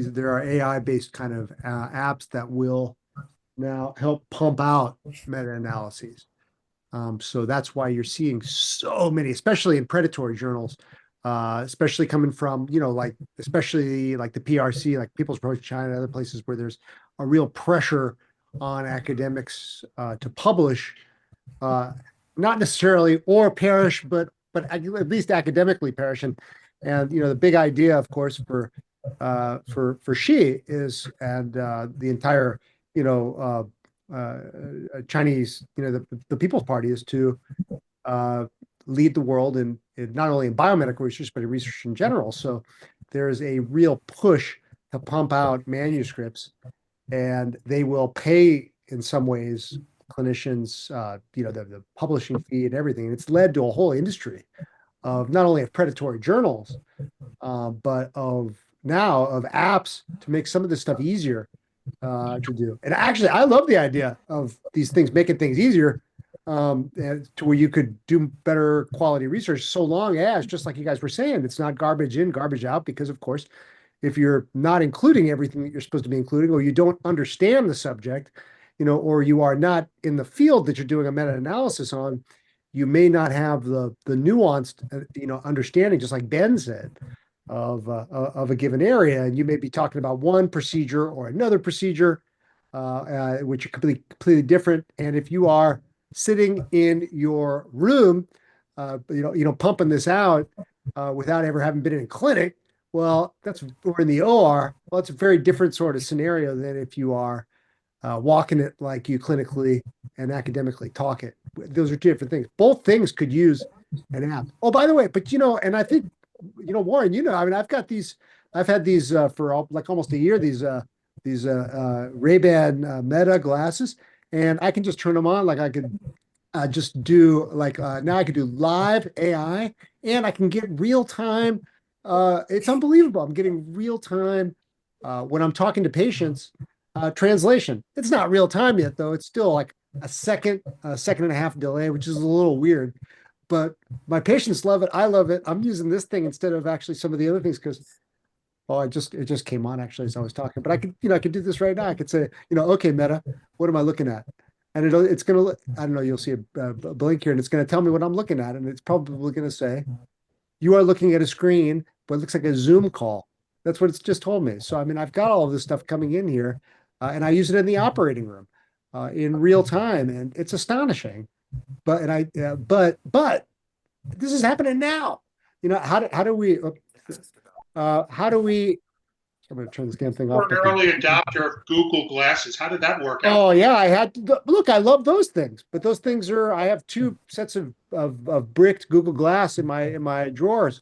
there are AI-based kind of apps that will now help pump out meta-analyses. So that's why you're seeing so many, especially in predatory journals, especially coming from, like, especially like the PRC, like People's Approach China and other places where there's a real pressure on academics to publish, not necessarily or perish, but at least academically perish. And the big idea, of course, for Xi is, and the entire Chinese, the People's Party is to lead the world in not only in biomedical research, but in research in general. So there's a real push to pump out manuscripts, and they will pay in some ways clinicians, the publishing fee and everything. And it's led to a whole industry of not only of predatory journals, but of apps to make some of this stuff easier to do. And actually, I love the idea of these things making things easier, to where you could do better quality research, so long as, just like you guys were saying, it's not garbage in, garbage out. Because of course, if you're not including everything that you're supposed to be including, or you don't understand the subject, or you are not in the field that you're doing a meta-analysis on, you may not have the nuanced, understanding, just like Ben said, of a given area. And you may be talking about one procedure or another procedure, which are completely different. And if you are sitting in your room, pumping this out without ever having been in a clinic, well, or in the OR, well, it's a very different sort of scenario than if you are walking it like you clinically and academically talk it. Those are two different things. Both things could use an app. Oh, by the way, but and I think, Warren, I mean, I've had these for like almost a year, these Ray-Ban Meta glasses, and I can just turn them on. Like I could just do like, now I could do live AI, and I can get real time. It's unbelievable. I'm getting real time when I'm talking to patients. Translation. It's not real time yet, though. It's still like a second and a half delay, which is a little weird. But my patients love it. I love it. I'm using this thing instead of actually some of the other things because, it just came on actually as I was talking. But I could do this right now. I could say, okay, Meta, what am I looking at? And it's gonna, I don't know, you'll see a blink here, and it's gonna tell me what I'm looking at, and it's probably gonna say, you are looking at a screen, but it looks like a Zoom call. That's what it's just told me. So I mean, I've got all of this stuff coming in here. And I use it in the operating room in real time, and it's astonishing. But this is happening now. How do we? I'm going to turn this damn thing off. You're an early adopter of Google Glasses. How did that work out? Oh yeah, I had to look. I love those things, but those things are. I have two sets of bricked Google Glass in my drawers.